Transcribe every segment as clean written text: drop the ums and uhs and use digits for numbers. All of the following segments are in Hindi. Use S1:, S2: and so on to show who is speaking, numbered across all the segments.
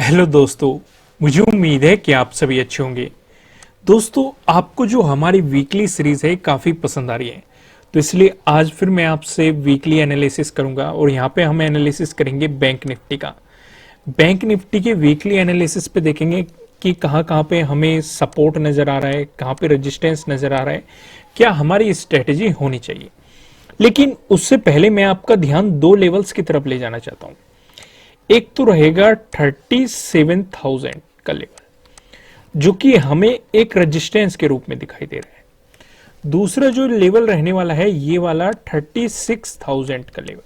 S1: हेलो दोस्तों। मुझे उम्मीद है कि आप सभी अच्छे होंगे। दोस्तों, आपको जो हमारी वीकली सीरीज है काफ़ी पसंद आ रही है, तो इसलिए आज फिर मैं आपसे वीकली एनालिसिस करूंगा और यहाँ पे हम एनालिसिस करेंगे बैंक निफ्टी का। बैंक निफ्टी के वीकली एनालिसिस पे देखेंगे कि कहाँ कहाँ पे हमें सपोर्ट नज़र आ रहा है, कहाँ पे रेजिस्टेंस नज़र आ रहा है, क्या हमारी स्ट्रेटेजी होनी चाहिए। लेकिन उससे पहले मैं आपका ध्यान दो लेवल्स की तरफ ले जाना चाहता हूँ। एक तो रहेगा 37,000 का लेवल, जो कि हमें एक रेजिस्टेंस के रूप में दिखाई दे रहा है। दूसरा जो लेवल रहने वाला है ये वाला 36,000 का लेवल,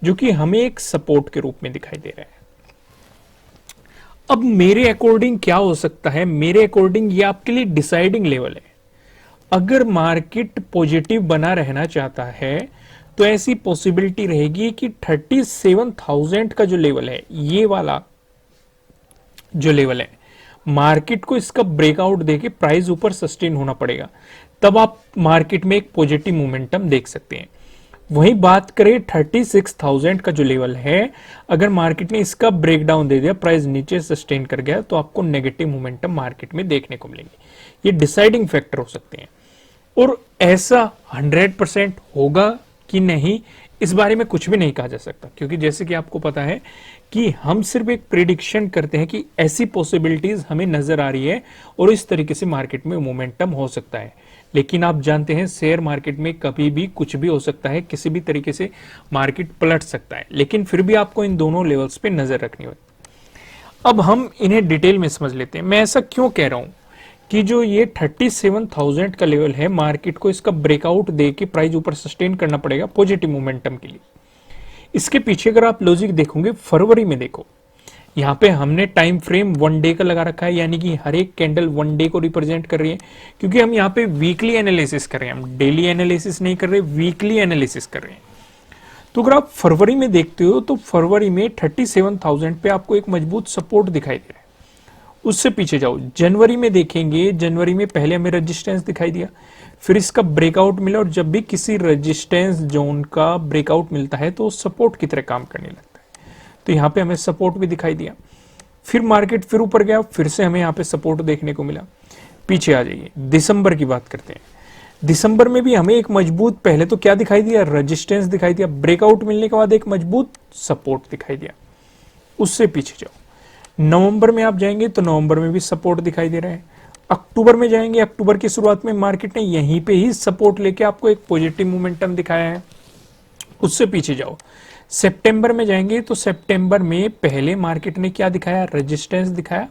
S1: जो कि हमें एक सपोर्ट के रूप में दिखाई दे रहा है। अब मेरे अकॉर्डिंग क्या हो सकता है, मेरे अकॉर्डिंग ये आपके लिए डिसाइडिंग लेवल है। अगर मार्केट पॉजिटिव बना रहना चाहता है तो ऐसी पॉसिबिलिटी रहेगी कि 37,000 का जो लेवल है, ये वाला जो लेवल है, मार्केट को इसका ब्रेकआउट देके प्राइस ऊपर सस्टेन होना पड़ेगा, तब आप मार्केट में एक पॉजिटिव मोमेंटम देख सकते हैं। वही बात करें 36,000 का जो लेवल है, अगर मार्केट ने इसका ब्रेकडाउन दे दिया, प्राइस नीचे सस्टेन कर गया, तो आपको नेगेटिव मोमेंटम मार्केट में देखने को मिलेंगे। ये डिसाइडिंग फैक्टर हो सकते हैं। और ऐसा 100% होगा कि नहीं, इस बारे में कुछ भी नहीं कहा जा सकता, क्योंकि जैसे कि आपको पता है कि हम सिर्फ एक प्रिडिक्शन करते हैं कि ऐसी पॉसिबिलिटीज हमें नजर आ रही है और इस तरीके से मार्केट में मोमेंटम हो सकता है। लेकिन आप जानते हैं शेयर मार्केट में कभी भी कुछ भी हो सकता है, किसी भी तरीके से मार्केट पलट सकता है, लेकिन फिर भी आपको इन दोनों लेवल्स पे नजर रखनी होगी। अब हम इन्हें डिटेल में समझ लेते हैं। मैं ऐसा क्यों कह रहा हूं कि जो ये 37,000 का लेवल है, मार्केट को इसका ब्रेकआउट दे के प्राइस ऊपर सस्टेन करना पड़ेगा पॉजिटिव मोमेंटम के लिए। इसके पीछे अगर आप लॉजिक देखोगे, फरवरी में देखो, यहाँ पे हमने टाइम फ्रेम 1 डे का लगा रखा है, यानी कि हर एक कैंडल 1 डे को रिप्रेजेंट कर रही है, क्योंकि हम यहाँ पे वीकली एनालिसिस कर रहे हैं, हम डेली एनालिसिस नहीं कर रहे, वीकली एनालिसिस कर रहे हैं। तो अगर आप फरवरी में देखते हो तो फरवरी में 37,000 पे आपको एक मजबूत सपोर्ट दिखाई दे रहा है। उससे पीछे जाओ, जनवरी में देखेंगे, जनवरी में पहले हमें रेजिस्टेंस दिखाई दिया, फिर इसका ब्रेकआउट मिला, और जब भी किसी रेजिस्टेंस जोन का ब्रेकआउट मिलता है तो सपोर्ट की तरह काम करने लगता है। तो यहाँ पे हमें सपोर्ट भी दिखाई दिया, फिर मार्केट फिर ऊपर गया, फिर से हमें यहाँ पे सपोर्ट देखने को मिला। पीछे आ जाइए, दिसंबर की बात करते हैं। दिसंबर में भी हमें एक मजबूत, पहले तो क्या दिखाई दिया, रेजिस्टेंस दिखाई दिया, ब्रेकआउट मिलने के बाद एक मजबूत सपोर्ट दिखाई दिया। उससे पीछे जाओ, नवंबर में आप जाएंगे तो नवंबर में भी सपोर्ट दिखाई दे रहा है। अक्टूबर में जाएंगे, अक्टूबर की शुरुआत में मार्केट ने यहीं पे ही सपोर्ट लेके आपको एक पॉजिटिव मोमेंटम दिखाया है। उससे पीछे जाओ, सितंबर में जाएंगे तो सितंबर में पहले मार्केट ने क्या दिखाया, रेजिस्टेंस दिखाया,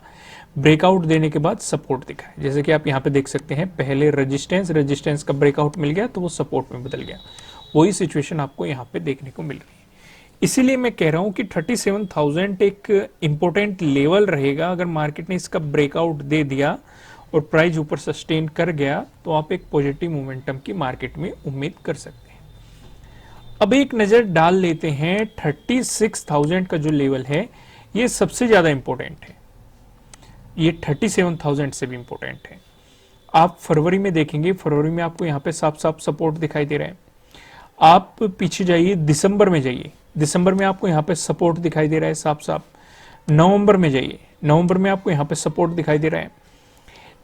S1: ब्रेकआउट देने के बाद सपोर्ट दिखाया। जैसे कि आप यहाँ पे देख सकते हैं, पहले रेजिस्टेंस का ब्रेकआउट मिल गया तो वो सपोर्ट में बदल गया। वही सिचुएशन आपको यहाँ पे देखने को मिल रही है। इसीलिए मैं कह रहा हूं कि 37,000 एक इंपॉर्टेंट लेवल रहेगा। अगर मार्केट ने इसका ब्रेकआउट दे दिया और प्राइस ऊपर सस्टेन कर गया तो आप एक पॉजिटिव मोमेंटम की मार्केट में उम्मीद कर सकते हैं। अब एक नजर डाल लेते हैं, 36,000 का जो लेवल है ये सबसे ज्यादा इंपॉर्टेंट है, ये 37,000 से भी इंपॉर्टेंट है। आप फरवरी में देखेंगे, फरवरी में आपको यहाँ पे साफ साफ सपोर्ट दिखाई दे रहा है। आप पीछे जाइए, दिसंबर में जाइए, दिसंबर में आपको यहाँ पे सपोर्ट दिखाई दे रहा है साफ साफ। नवंबर में जाइए, नवंबर में आपको यहाँ पे सपोर्ट दिखाई दे रहा है।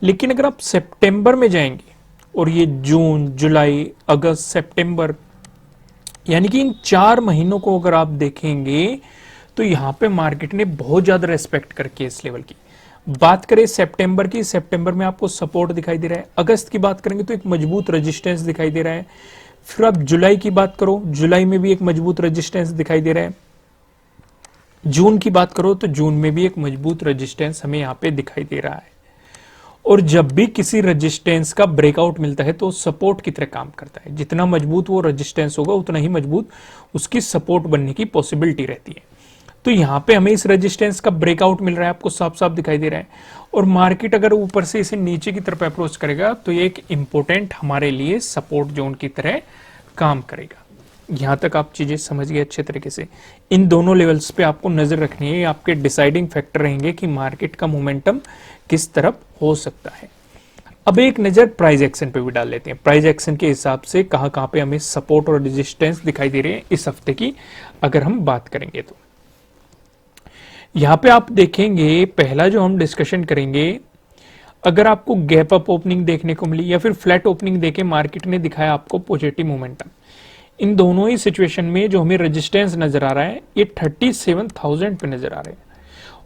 S1: लेकिन अगर आप सितंबर में जाएंगे और ये जून, जुलाई, अगस्त, सितंबर, यानी कि इन 4 महीनों को अगर आप देखेंगे तो यहाँ पे मार्केट ने बहुत ज्यादा रेस्पेक्ट करके इस लेवल की बात करें। सितंबर की, सितंबर में आपको सपोर्ट दिखाई दे रहा है। अगस्त की बात करेंगे तो एक मजबूत रेजिस्टेंस दिखाई दे रहा है। फिर आप जुलाई की बात करो, जुलाई में भी एक मजबूत रेजिस्टेंस दिखाई दे रहा है। जून की बात करो तो जून में भी एक मजबूत रेजिस्टेंस हमें यहाँ पे दिखाई दे रहा है। और जब भी किसी रेजिस्टेंस का ब्रेकआउट मिलता है तो सपोर्ट की तरह काम करता है। जितना मजबूत वो रेजिस्टेंस होगा उतना ही मजबूत उसकी सपोर्ट बनने की पॉसिबिलिटी रहती है। तो यहाँ पे हमें इस रेजिस्टेंस का ब्रेकआउट मिल रहा है, आपको साफ साफ दिखाई दे रहा है। और मार्केट अगर ऊपर से इसे नीचे की तरफ अप्रोच करेगा तो ये एक इंपॉर्टेंट हमारे लिए सपोर्ट जोन की तरह काम करेगा। यहाँ तक आप चीजें समझ गए अच्छे तरीके से। इन दोनों लेवल्स पे आपको नजर रखनी है, आपके डिसाइडिंग फैक्टर रहेंगे कि मार्केट का मोमेंटम किस तरफ हो सकता है। अब एक नजर प्राइस एक्शन पे भी डाल लेते हैं। प्राइस एक्शन के हिसाब से कहां कहां पे हमें सपोर्ट और रेजिस्टेंस दिखाई दे रहे हैं इस हफ्ते की अगर हम बात करेंगे तो यहाँ पे आप देखेंगे पहला जो हम डिस्कशन करेंगे, अगर आपको गैप अप ओपनिंग देखने को मिली या फिर फ्लैट ओपनिंग देके मार्केट ने दिखाया आपको पॉजिटिव मोमेंटम, इन दोनों ही सिचुएशन में जो हमें रेजिस्टेंस नजर आ रहा है ये 37,000 पे नजर आ रहे हैं।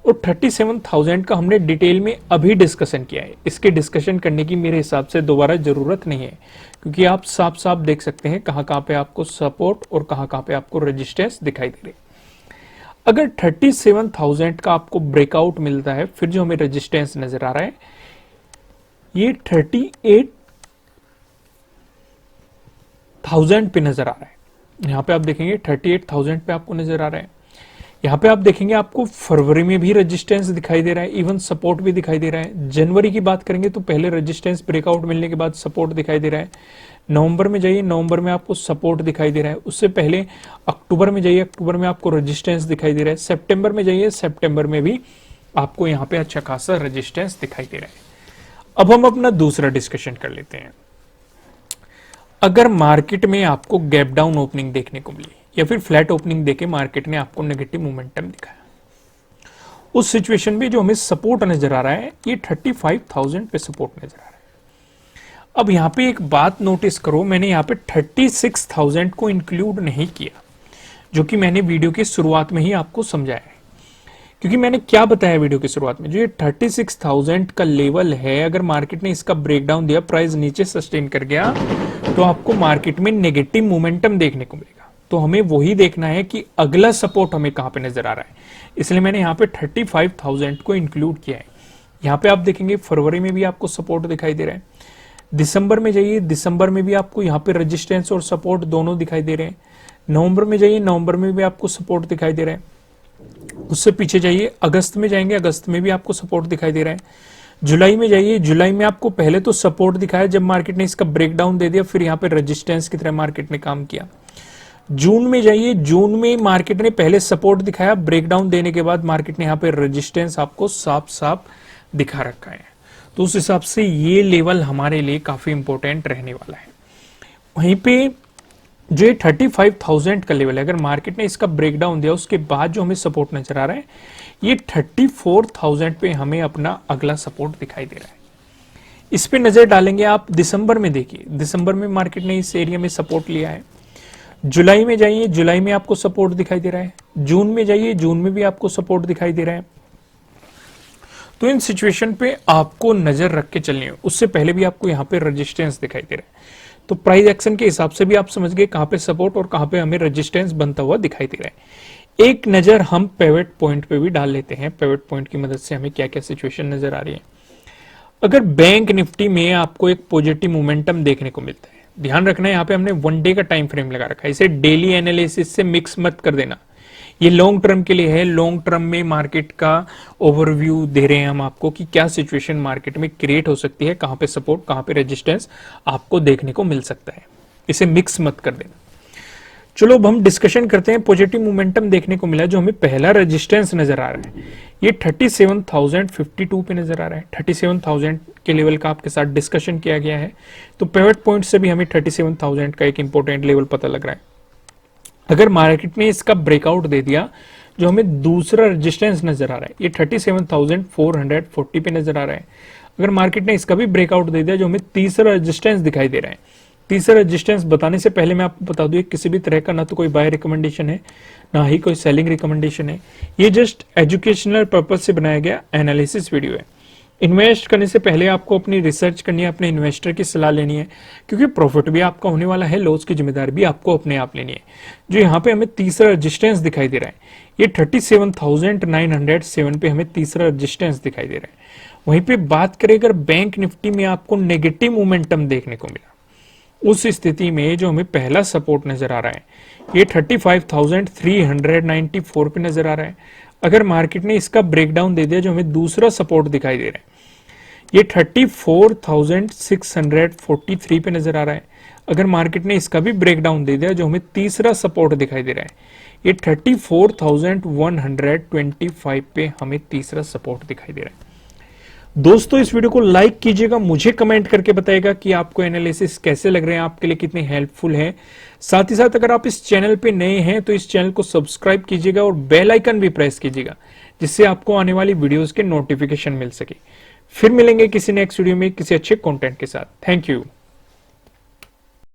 S1: और 37,000 का हमने डिटेल में अभी डिस्कशन किया है, इसके डिस्कशन करने की मेरे हिसाब से दोबारा जरूरत नहीं है, क्योंकि आप साफ साफ देख सकते हैं कहां कहां पे आपको सपोर्ट और कहां कहां पे आपको रेजिस्टेंस दिखाई दे रही है। अगर 37,000 का आपको ब्रेकआउट मिलता है, फिर जो हमें रेजिस्टेंस नजर आ रहा है ये 38,000 पे नजर आ रहा है। यहां पे आप देखेंगे 38,000 पे आपको नजर आ रहा है। यहाँ पे आप देखेंगे आपको फरवरी में भी रेजिस्टेंस दिखाई दे रहा है, इवन सपोर्ट भी दिखाई दे रहा है। जनवरी की बात करेंगे तो पहले रेजिस्टेंस ब्रेकआउट मिलने के बाद सपोर्ट दिखाई दे रहा है। नवंबर में जाइए, नवंबर में आपको सपोर्ट दिखाई दे रहा है। उससे पहले अक्टूबर में जाइए, अक्टूबर में आपको रेजिस्टेंस दिखाई दे रहा है। सितंबर में जाइए, सितंबर में भी आपको यहाँ पे अच्छा खासा रेजिस्टेंस दिखाई दे रहा है। अब हम अपना दूसरा डिस्कशन कर लेते हैं। अगर मार्केट में आपको गैप डाउन ओपनिंग देखने को मिली या फिर फ्लैट ओपनिंग देके मार्केट ने आपको नेगेटिव मोमेंटम दिखाया, उस सिचुएशन में जो हमें सपोर्ट नजर आ रहा है ये 35,000 पे सपोर्ट नजर आ रहा है। अब यहां पे एक बात नोटिस करो, मैंने यहां पे 36,000 को इंक्लूड नहीं किया, जो कि मैंने वीडियो की शुरुआत में ही आपको समझाया है। क्योंकि मैंने क्या बताया वीडियो की शुरुआत में, जो ये 36,000 का लेवल है, अगर मार्केट ने इसका ब्रेकडाउन दिया, प्राइस नीचे सस्टेन कर गया, तो आपको मार्केट में नेगेटिव मोमेंटम देखने को मिलेगा। तो हमें वही देखना है कि अगला सपोर्ट हमें कहां पे नजर आ रहा है, इसलिए मैंने यहाँ पे 35,000 को इंक्लूड किया है। यहाँ पे आप देखेंगे फरवरी में भी आपको सपोर्ट दिखाई दे रहा है। दिसंबर में जाइए, दिसंबर में भी आपको यहाँ पे रेजिस्टेंस और सपोर्ट दोनों दिखाई दे रहे हैं। नवंबर में जाइए, नवंबर में भी आपको सपोर्ट दिखाई दे रहा है। उससे पीछे जाइए, अगस्त में जाएंगे, अगस्त में भी आपको सपोर्ट दिखाई दे रहा है। जुलाई में जाइए, जुलाई में आपको पहले तो सपोर्ट दिखाया, जब मार्केट ने इसका ब्रेकडाउन दे दिया, फिर यहाँ पे रेजिस्टेंस की तरह मार्केट ने काम किया। जून में जाइए, जून में मार्केट ने पहले सपोर्ट दिखाया, ब्रेकडाउन देने के बाद मार्केट ने यहाँ पे रेजिस्टेंस आपको साफ साफ दिखा रखा है। तो उस हिसाब से ये लेवल हमारे लिए काफी इंपॉर्टेंट रहने वाला है। वहीं पे जो ये 35,000 का लेवल है, अगर मार्केट ने इसका ब्रेकडाउन दिया, उसके बाद जो हमें सपोर्ट नजर आ रहा है ये 34,000 पे हमें अपना अगला सपोर्ट दिखाई दे रहा है। इस पे नजर डालेंगे आप, दिसंबर में देखिए, दिसंबर में मार्केट ने इस एरिया में सपोर्ट लिया है। जुलाई में जाइए, जुलाई में आपको सपोर्ट दिखाई दे रहा है। जून में जाइए, जून में भी आपको सपोर्ट दिखाई दे रहा है। तो इन सिचुएशन पे आपको नजर रख के चलनी है। उससे पहले भी आपको यहाँ पे रेजिस्टेंस दिखाई दे रहा है, तो प्राइस एक्शन के हिसाब से भी आप समझ गए कहां पे सपोर्ट और कहां पे हमें रेजिस्टेंस बनता हुआ दिखाई दे रहा है। एक नजर हम पिवट पॉइंट पे भी डाल लेते हैं, पिवट पॉइंट की मदद से हमें क्या क्या सिचुएशन नजर आ रही है। अगर बैंक निफ्टी में आपको एक पॉजिटिव मोमेंटम देखने को मिलता है, ध्यान रखना है यहाँ पे हमने 1 डे का टाइम फ्रेम लगा रखा है, इसे डेली एनालिसिस से मिक्स मत कर देना। ये लॉन्ग टर्म के लिए है, लॉन्ग टर्म में मार्केट का ओवरव्यू दे रहे हैं हम आपको कि क्या सिचुएशन मार्केट में क्रिएट हो सकती है, कहां पे सपोर्ट, कहां पे रेजिस्टेंस आपको देखने को मिल सकता है, इसे मिक्स मत कर देना। चलो अब हम डिस्कशन करते हैं। पॉजिटिव मोमेंटम देखने को मिला, जो हमें पहला रेजिस्टेंस नजर आ रहा है ये 37,052 पे नजर आ रहा है। 37,000 के लेवल का आपके साथ डिस्कशन किया गया है, तो पिवट पॉइंट से भी हमें 37,000 का एक इंपॉर्टेंट लेवल पता लग रहा है। अगर मार्केट ने इसका ब्रेकआउट दे दिया, जो हमें दूसरा रेजिस्टेंस नजर आ रहा है ये 37,440 पे नजर आ रहा है। अगर मार्केट ने इसका भी ब्रेकआउट दे दिया, जो हमें तीसरा रेजिस्टेंस दिखाई दे रहा है। तीसरा रेजिस्टेंस बताने से पहले मैं आपको बता दूं, किसी भी तरह का ना तो कोई बाय रिकमेंडेशन है, ना ही कोई सेलिंग रिकमेंडेशन है। ये जस्ट एजुकेशनल पर्पज से बनाया गया एनालिसिस वीडियो है। इन्वेस्ट करने से पहले आपको अपनी रिसर्च करनी है, अपने इन्वेस्टर की सलाह लेनी है, क्योंकि प्रॉफिट भी आपका होने वाला है, लॉस की जिम्मेदारी भी आपको अपने आप लेनी है। जो यहाँ पे हमें तीसरा रेजिस्टेंस दिखाई दे रहा है ये 37,907 पे हमें तीसरा रेजिस्टेंस दिखाई दे रहा है। वहीं पे बात करें अगर बैंक निफ्टी में आपको नेगेटिव मोमेंटम देखने को मिला, उस स्थिति में जो हमें पहला सपोर्ट नजर आ रहा है ये 35,394 पे नजर आ रहा है। अगर मार्केट ने इसका ब्रेकडाउन दे दिया, जो हमें दूसरा सपोर्ट दिखाई दे रहा है ये 34,643 पे नजर आ रहा है। अगर मार्केट ने इसका भी ब्रेकडाउन दे दिया, जो हमें तीसरा सपोर्ट दिखाई दे रहा है ये 34,125 पे हमें तीसरा सपोर्ट दिखाई दे रहा है। दोस्तों इस वीडियो को लाइक कीजिएगा, मुझे कमेंट करके बताइएगा कि आपको एनालिसिस कैसे लग रहे हैं, आपके लिए कितने हेल्पफुल है। साथ ही साथ अगर आप इस चैनल पे नए हैं तो इस चैनल को सब्सक्राइब कीजिएगा और बेल आइकन भी प्रेस कीजिएगा, जिससे आपको आने वाली वीडियोस के नोटिफिकेशन मिल सके। फिर मिलेंगे किसी नेक्स्ट वीडियो में किसी अच्छे कंटेंट के साथ। Thank you.